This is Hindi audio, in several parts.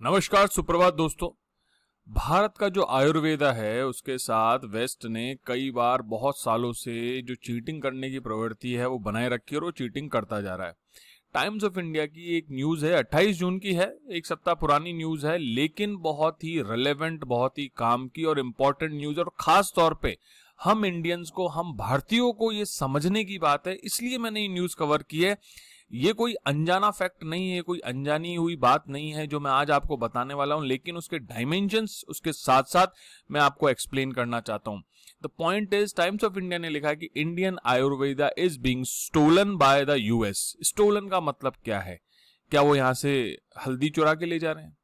नमस्कार, सुप्रभात दोस्तों। भारत का जो आयुर्वेदा है उसके साथ वेस्ट ने कई बार बहुत सालों से जो चीटिंग करने की प्रवृत्ति है वो बनाए रखी है और वो चीटिंग करता जा रहा है। टाइम्स ऑफ इंडिया की एक न्यूज़ है, 28 जून की है, एक सप्ताह पुरानी न्यूज़ है, लेकिन बहुत ही रिलेवेंट, बहुत ही काम की और इम्पोर्टेंट न्यूज़, और खास तौर पे हम इंडियंस को, हम भारतीयों को ये समझने की बात है, इसलिए मैंने ये न्यूज़ कवर की है। ये कोई अनजाना फैक्ट नहीं है, कोई अनजानी हुई बात नहीं है जो मैं आज आपको बताने वाला हूं, लेकिन उसके डायमेंशंस उसके साथ साथ मैं आपको एक्सप्लेन करना चाहता हूं। The point is, Times of India ने लिखा कि Indian Ayurveda is being stolen by the US. Stolen का मतलब क्या है? क्या वो यहां से हल्दी चुरा के ले जा रहे हैं?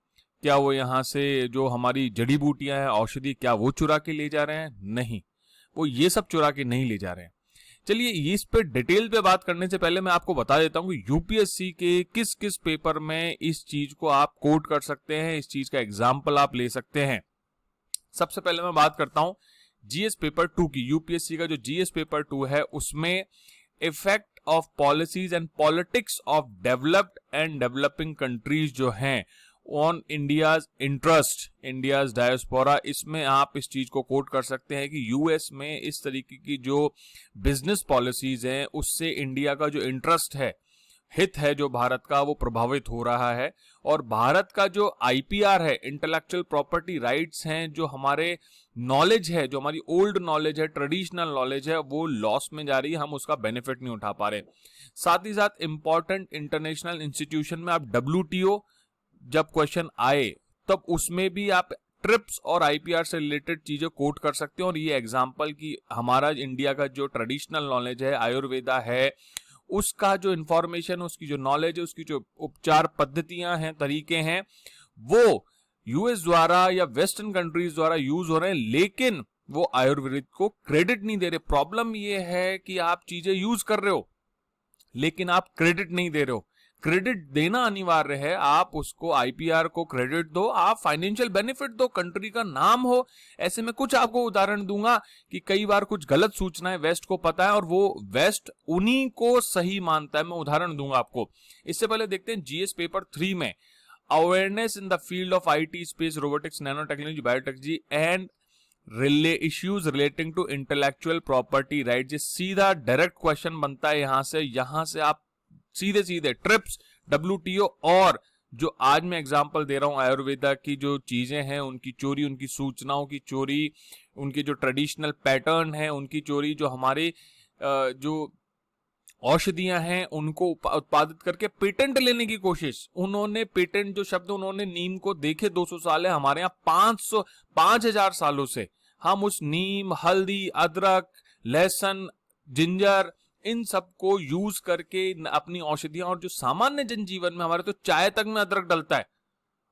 क्या वो यहां से जो हमारी जड़ी बूटियां हैं, औषधि, क्या वो चुरा के ले जा रहे हैं? नहीं, वो ये सब चुरा के नहीं ले जा रहे हैं। चलिए, इस पे डिटेल पे बात करने से पहले मैं आपको बता देता हूं कि यूपीएससी के किस किस पेपर में इस चीज को आप कोट कर सकते हैं, इस चीज का एग्जाम्पल आप ले सकते हैं। सबसे पहले मैं बात करता हूं जीएस पेपर 2 की। यूपीएससी का जो जीएस पेपर 2 है उसमें effect of policies and politics of developed and developing countries जो हैं on India's interest, India's diaspora, इसमें आप इस चीज को कोट कर सकते हैं कि यूएस में इस तरीके की जो बिजनेस पॉलिसीज हैं उससे इंडिया का जो इंटरेस्ट है, हित है जो भारत का, वो प्रभावित हो रहा है। और भारत का जो आईपीआर है, इंटेलेक्चुअल प्रॉपर्टी राइट्स हैं, जो हमारे नॉलेज है, जो हमारी ओल्ड नॉलेज है, ट्रेडिशनल नॉलेज है, वो लॉस में जा रही है, हम उसका बेनिफिट नहीं उठा पा रहे। साथ ही साथ इंपॉर्टेंट इंटरनेशनल इंस्टीट्यूशन में आप डब्ल्यूटीओ जब क्वेश्चन आए तब उसमें भी आप ट्रिप्स और आईपीआर से रिलेटेड चीजें कोट कर सकते हो। और ये एग्जांपल की हमारा इंडिया का जो ट्रेडिशनल नॉलेज है, आयुर्वेदा है, उसका जो इंफॉर्मेशन, उसकी जो नॉलेज है, उसकी जो उपचार पद्धतियां हैं, तरीके हैं, वो यूएस द्वारा या वेस्टर्न कंट्रीज द्वारा यूज हो रहे हैं, लेकिन वो आयुर्वेद को क्रेडिट नहीं दे रहे। प्रॉब्लम ये है कि आप चीजें यूज कर रहे हो लेकिन आप क्रेडिट नहीं दे रहे हो। क्रेडिट देना अनिवार्य है, आप उसको आईपीआर को क्रेडिट दो, आप फाइनेंशियल बेनिफिट दो, कंट्री का नाम हो। ऐसे में कुछ आपको उदाहरण दूंगा कि कई बार कुछ गलत सूचनाएं वेस्ट को पता है और वो वेस्ट उन्हीं को सही मानता है। मैं उदाहरण दूंगा आपको। इससे पहले देखते हैं जीएस पेपर 3 में awareness in the field of IT, space, robotics, nano technology, biotechnology and issues relating to intellectual property right. ये सीधा डायरेक्ट क्वेश्चन बनता है यहां से आप सीधे सीधे ट्रिप्स, डब्ल्यूटीओ और जो आज मैं एग्जांपल दे रहा हूं आयुर्वेदा की जो चीजें हैं उनकी चोरी, उनकी सूचनाओं की चोरी, उनके जो ट्रेडिशनल पैटर्न है उनकी चोरी, जो हमारे जो औषधियां हैं उनको उत्पादित करके पेटेंट लेने की कोशिश। उन्होंने पेटेंट, जो शब्द उन्होंने नीम को देखे 200 साल है, हमारे यहाँ 5000 सालों से हम उस नीम, हल्दी, अदरक, लहसुन, जिंजर, इन सबको यूज करके अपनी औषधियां, और जो सामान्य जनजीवन में हमारे तो चाय तक में अदरक डलता है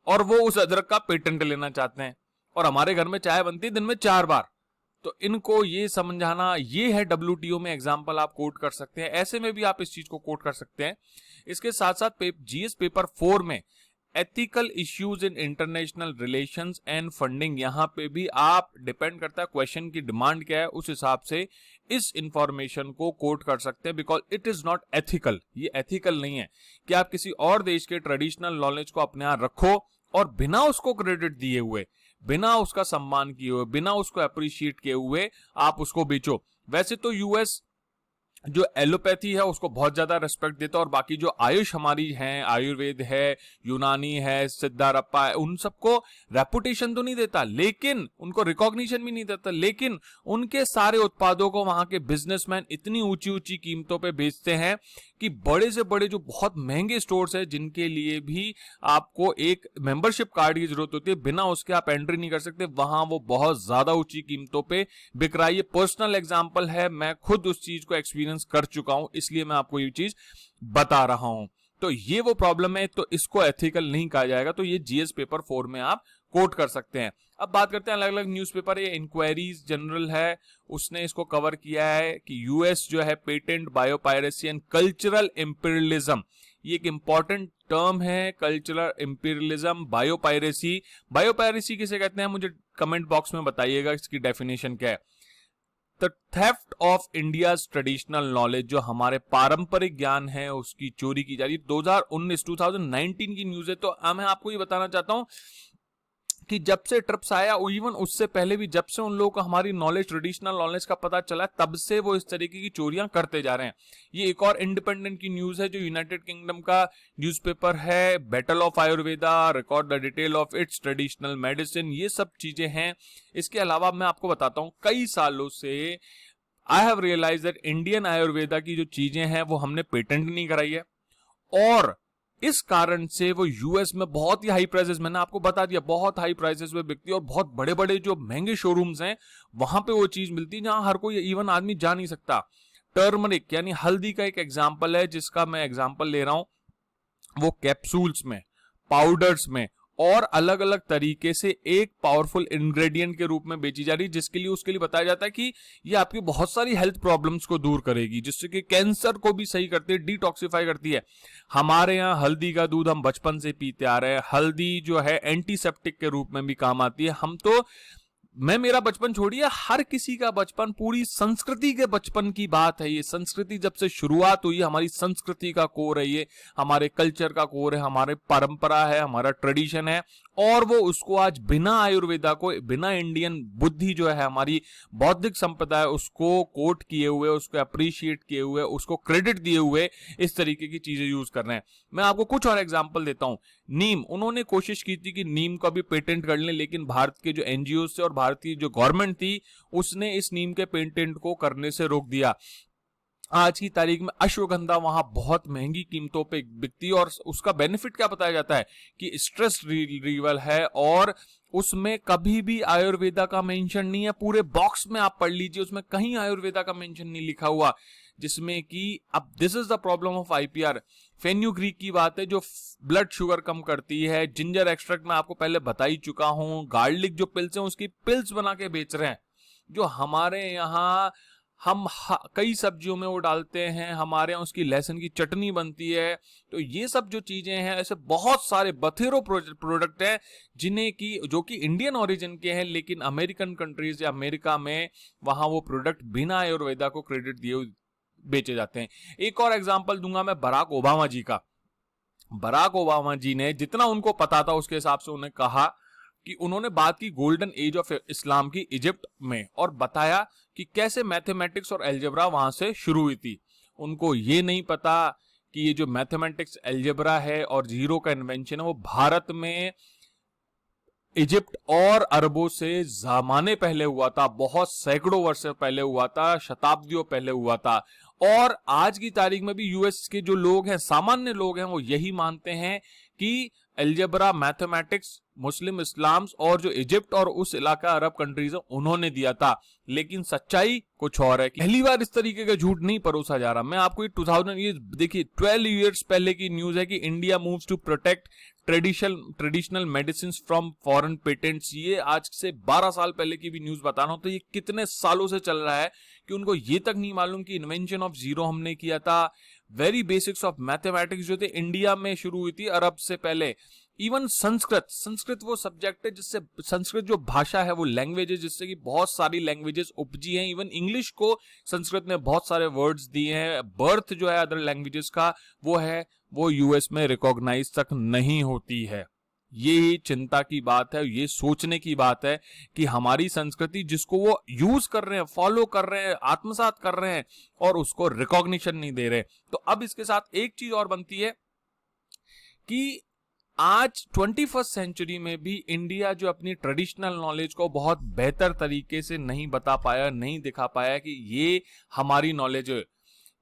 और वो उस अदरक का पेटेंट लेना चाहते हैं। और हमारे घर में चाय बनती है दिन में 4 बार। तो इनको ये समझाना, ये है डब्ल्यूटीओ में एग्जांपल आप कोट कर सकते हैं। ऐसे में भी आप इस चीज को कोट कर सकते हैं। इसके साथ साथ जीएस पेपर 4 में ethical issues in international relations and funding, यहां पे भी आप, डिपेंड करता है क्वेश्चन की डिमांड क्या है, उस हिसाब से इस इंफॉर्मेशन को कोट कर सकते हैं। Because it is not ethical, ये एथिकल नहीं है कि आप किसी और देश के ट्रेडिशनल नॉलेज को अपने यहां रखो और बिना उसको क्रेडिट दिए हुए, बिना उसका सम्मान किए हुए, बिना उसको अप्रिशिएट किए हुए आप उसको बेचो। वैसे तो यूएस जो एलोपैथी है उसको बहुत ज्यादा रेस्पेक्ट देता है, और बाकी जो आयुष हमारी है, आयुर्वेद है, यूनानी है, सिद्धारप्पा है, उन सबको रेपुटेशन तो नहीं देता, लेकिन उनको रिकॉग्निशन भी नहीं देता, लेकिन उनके सारे उत्पादों को वहां के बिजनेसमैन इतनी ऊंची ऊंची कीमतों पे बेचते हैं कि बड़े से बड़े जो बहुत महंगे स्टोर्स है, जिनके लिए भी आपको एक मेंबरशिप कार्ड की जरूरत होती है, बिना उसके आप एंट्री नहीं कर सकते, वहां वो बहुत ज्यादा ऊंची कीमतों पे बिक रहा है। ये पर्सनल एग्जांपल है, मैं खुद उस चीज को एक्सपीरियंस कर चुका हूं, इसलिए मैं आपको ये चीज बता रहा हूं। तो ये वो प्रॉब्लम है, तो इसको एथिकल नहीं कहा जाएगा। तो ये जीएस पेपर 4 में आप कोट कर सकते हैं। अब बात करते हैं अलग अलग न्यूज़पेपर। ये इंक्वायरीज जनरल है, उसने इसको कवर किया है कि यूएस जो है patent, biopiracy and cultural imperialism, ये एक इंपॉर्टेंट टर्म है। Cultural imperialism, biopiracy. बायोपायरेसी किसे कहते हैं मुझे कमेंट बॉक्स में बताइएगा, इसकी डेफिनेशन क्या है। The theft of India's traditional knowledge, जो हमारे पारंपरिक ज्ञान है उसकी चोरी की जा रही है। 2019 की न्यूज है। तो मैं आपको ये बताना चाहता हूं कि जब से ट्रिप्स आया, इवन उससे पहले भी जब से उन लोगों को हमारी नॉलेज, ट्रेडिशनल नॉलेज का पता चला, तब से वो इस तरीके की चोरियां करते जा रहे हैं। ये एक और इंडिपेंडेंट की न्यूज है, जो यूनाइटेड किंगडम का न्यूज़पेपर है। Battle of Ayurveda, record the detail of its traditional medicine, ये सब चीजें हैं। इसके अलावा मैं आपको बताता हूं, कई सालों से I have realise that Indian Ayurveda की जो चीजें हैं वो हमने पेटेंट नहीं कराई है, और इस कारण से वो यूएस में बहुत ही हाई प्राइसेस, मैंने आपको बता दिया, बहुत हाई प्राइसेस में बिकती है, और बहुत बड़े बड़े जो महंगे शोरूम्स हैं वहां पे वो चीज मिलती है जहां हर कोई इवन आदमी जा नहीं सकता। टर्मरिक यानी हल्दी का एक एग्जाम्पल है, जिसका मैं एग्जाम्पल ले रहा हूं, वो कैप्सूल्स में, पाउडर्स में और अलग अलग तरीके से एक पावरफुल इंग्रेडिएंट के रूप में बेची जा रही है, जिसके लिए उसके लिए बताया जाता है कि ये आपकी बहुत सारी हेल्थ प्रॉब्लम्स को दूर करेगी, जिससे कि कैंसर को भी सही करती है, डिटॉक्सिफाई करती है। हमारे यहाँ हल्दी का दूध हम बचपन से पीते आ रहे हैं। हल्दी जो है एंटीसेप्टिक के रूप में भी काम आती है। हम तो, मैं मेरा बचपन छोड़िए, हर किसी का बचपन, पूरी संस्कृति के बचपन की बात है ये। संस्कृति जब से शुरुआत हुई, हमारी संस्कृति का कोर है ये, हमारे कल्चर का कोर है, हमारे परंपरा है, हमारा ट्रेडिशन है, और वो उसको आज बिना आयुर्वेदा को, बिना इंडियन बुद्धि जो है हमारी बौद्धिक संपदा है, उसको कोट किए हुए, उसको अप्रिशिएट किए हुए, उसको क्रेडिट दिए हुए इस तरीके की चीजें यूज कर रहे हैं। मैं आपको कुछ और एग्जांपल देता हूं। नीम, उन्होंने कोशिश की थी कि नीम का भी पेटेंट कर लें, लेकिन भारत के जो एनजीओ थे और भारतीय जो गवर्नमेंट थी, उसने इस नीम के पेटेंट को करने से रोक दिया। आज की तारीख में अश्वगंधा वहां बहुत महंगी कीमतों पे बिकती है, और उसका बेनिफिट क्या बताया जाता है कि स्ट्रेस रिलीवल है, और उसमें कभी भी आयुर्वेदा का मेंशन नहीं है। पूरे बॉक्स में आप पढ़ लीजिए, उसमें कहीं आयुर्वेदा का मेंशन नहीं लिखा हुआ, जिसमें कि अब this is the problem of IPR. Fenugreek की बात है, जो ब्लड शुगर कम करती है। जिंजर एक्सट्रैक्ट मैं आपको पहले बता ही चुका हूं। गार्लिक जो पिल्स हैं, उसकी पिल्स बना के बेच रहे हैं, जो हमारे यहाँ हम कई सब्जियों में वो डालते हैं, हमारे यहाँ उसकी लहसुन की चटनी बनती है। तो ये सब जो चीजें हैं, ऐसे बहुत सारे बथेरों प्रोडक्ट हैं जिन्हें की, जो कि इंडियन ओरिजिन के हैं, लेकिन अमेरिकन कंट्रीज या अमेरिका में वहां वो प्रोडक्ट बिना आयुर्वेदा को क्रेडिट दिए बेचे जाते हैं। एक और एग्जांपल दूंगा मैं बराक ओबामा जी का। बराक ओबामा जी ने, जितना उनको पता था उसके हिसाब से उन्हें कहा कि उन्होंने बात की गोल्डन एज ऑफ इस्लाम की इजिप्ट में, और बताया कि कैसे मैथमेटिक्स और एल्जेब्रा वहां से शुरू हुई थी। उनको ये नहीं पता कि ये जो मैथमेटिक्स, एल्जेब्रा है और जीरो का इन्वेंशन है, वो भारत में इजिप्ट और अरबों से जमाने पहले हुआ था, बहुत सैकड़ों वर्ष पहले हुआ था, शताब्दियों पहले हुआ था। और आज की तारीख में भी यूएस के जो लोग हैं, सामान्य लोग हैं, वो यही मानते हैं कि एल्जेब्रा, मैथमेटिक्स मुस्लिम इस्लाम्स और जो इजिप्ट और उस इलाका अरब कंट्रीज है उन्होंने दिया था। लेकिन सच्चाई कुछ और है। पहली बार इस तरीके का झूठ नहीं परोसा जा रहा। मैं आपको ये 2000, ये देखिए 12 इयर्स पहले की न्यूज है कि India moves to protect traditional medicine from foreign patents. ये आज से 12 साल पहले की भी न्यूज बता रहा हूं। तो ये कितने सालों से चल रहा है कि उनको ये तक नहीं मालूम कि इन्वेंशन ऑफ जीरो हमने किया था। वेरी बेसिक्स ऑफ मैथमेटिक्स जो थे इंडिया में शुरू हुई थी अरब से पहले। इवन संस्कृत वो सब्जेक्ट है जिससे, संस्कृत जो भाषा है वो लैंग्वेज है जिससे कि बहुत सारी लैंग्वेजेस उपजी हैं। इवन इंग्लिश को संस्कृत ने बहुत सारे वर्ड्स दिए हैं। बर्थ जो है अदर लैंग्वेजेस का वो यूएस में रिकॉग्नाइज तक नहीं होती है। ये चिंता की बात है, ये सोचने की बात है कि हमारी संस्कृति जिसको वो यूज कर रहे हैं, फॉलो कर रहे हैं, आत्मसात कर रहे हैं, और उसको रिकॉग्निशन नहीं दे रहे। तो अब इसके साथ एक चीज और बनती है कि आज 21st सेंचुरी में भी इंडिया जो अपनी ट्रेडिशनल नॉलेज को बहुत बेहतर तरीके से नहीं बता पाया, नहीं दिखा पाया कि ये हमारी नॉलेज है।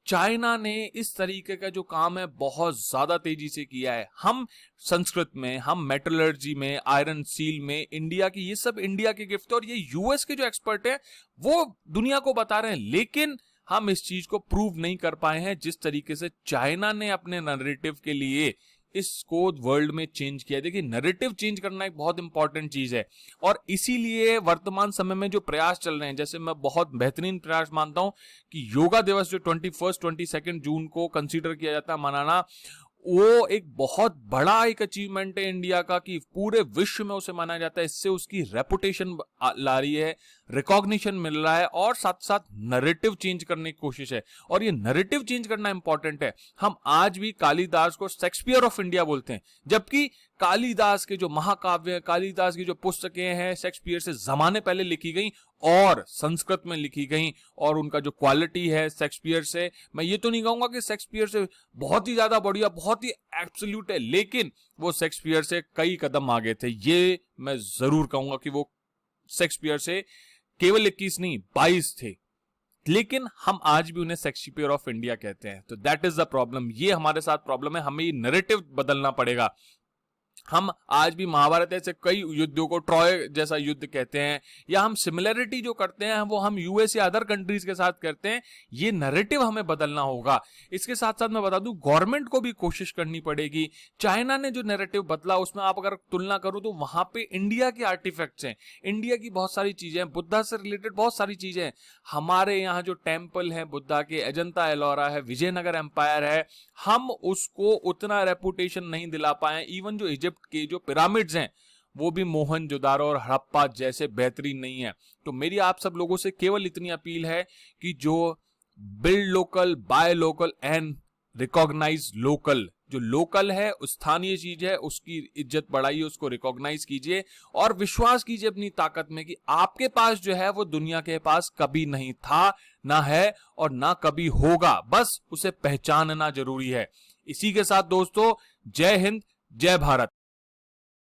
चाइना ने इस तरीके का जो काम है बहुत ज्यादा तेजी से किया है। हम संस्कृत में, हम मेटलर्जी में, आयरन सील में, इंडिया की, ये सब इंडिया के गिफ्ट है, और ये यूएस के जो एक्सपर्ट हैं वो दुनिया को बता रहे हैं। लेकिन हम इस चीज को प्रूव नहीं कर पाए हैं जिस तरीके से चाइना ने अपने नैरेटिव के लिए इसको वर्ल्ड में चेंज किया। देखिए, नैरेटिव चेंज करना एक बहुत इंपॉर्टेंट चीज है, और इसीलिए वर्तमान समय में जो प्रयास चल रहे हैं, जैसे मैं बहुत बेहतरीन प्रयास मानता हूं कि योगा दिवस जो 22 जून को कंसीडर किया जाता है मनाना, वो एक बहुत बड़ा एक अचीवमेंट है इंडिया का कि पूरे विश्व में उसे माना जाता है। इससे उसकी रेपुटेशन ला रही है, रिकॉग्निशन मिल रहा है और साथ साथ नैरेटिव चेंज करने की कोशिश है। और ये नैरेटिव चेंज करना इंपॉर्टेंट है। हम आज भी कालिदास को शेक्सपियर ऑफ इंडिया बोलते हैं, जबकि कालिदास के जो महाकाव्य, कालिदास की जो पुस्तकें हैं शेक्सपियर से जमाने पहले लिखी गई और संस्कृत में लिखी गई, और उनका जो क्वालिटी है शेक्सपियर से, मैं ये तो नहीं कहूंगा कि शेक्सपियर से बहुत ही ज्यादा बढ़िया, बहुत ही एब्सोल्यूट है, लेकिन वो शेक्सपियर से कई कदम आगे थे। ये मैं जरूर कहूंगा कि वो शेक्सपियर से केवल 21 नहीं 22 थे, लेकिन हम आज भी उन्हें शेक्सपियर ऑफ इंडिया कहते हैं। तो दैट इज द प्रॉब्लम, ये हमारे साथ प्रॉब्लम है। हमें ये नैरेटिव बदलना पड़ेगा। हम आज भी महाभारत ऐसे कई युद्धों को ट्रॉय जैसा युद्ध कहते हैं, या हम सिमिलरिटी जो करते हैं वो हम यूएस या अदर कंट्रीज के साथ करते हैं। ये नैरेटिव हमें बदलना होगा। इसके साथ साथ मैं बता दूं, गवर्नमेंट को भी कोशिश करनी पड़ेगी। चाइना ने जो नैरेटिव बदला उसमें आप अगर तुलना करो तो वहां पे इंडिया के आर्टिफैक्ट्स हैं, इंडिया की बहुत सारी चीजें हैं, बुद्धा से रिलेटेड बहुत सारी चीजें हैं। हमारे यहाँ जो टेम्पल है बुद्धा के, अजंता एलोरा है, विजयनगर एम्पायर है, हम उसको उतना रेपुटेशन नहीं दिला पाए। इवन जो इजिप्ट के जो पिरामिड्स हैं वो भी मोहनजोदारो और हड़प्पा जैसे बेहतरीन नहीं है। तो मेरी आप सब लोगों से केवल इतनी अपील है कि जो build local, buy local and recognise local, जो लोकल है, स्थानीय चीज है, उसकी इज्जत बढ़ाइए, उसको रिकॉग्नाइज कीजिए और विश्वास कीजिए अपनी ताकत में कि आपके पास जो है वो दुनिया के पास कभी नहीं था, ना है और ना कभी होगा। बस उसे पहचानना जरूरी है। इसी के साथ दोस्तों, जय हिंद, जय भारत।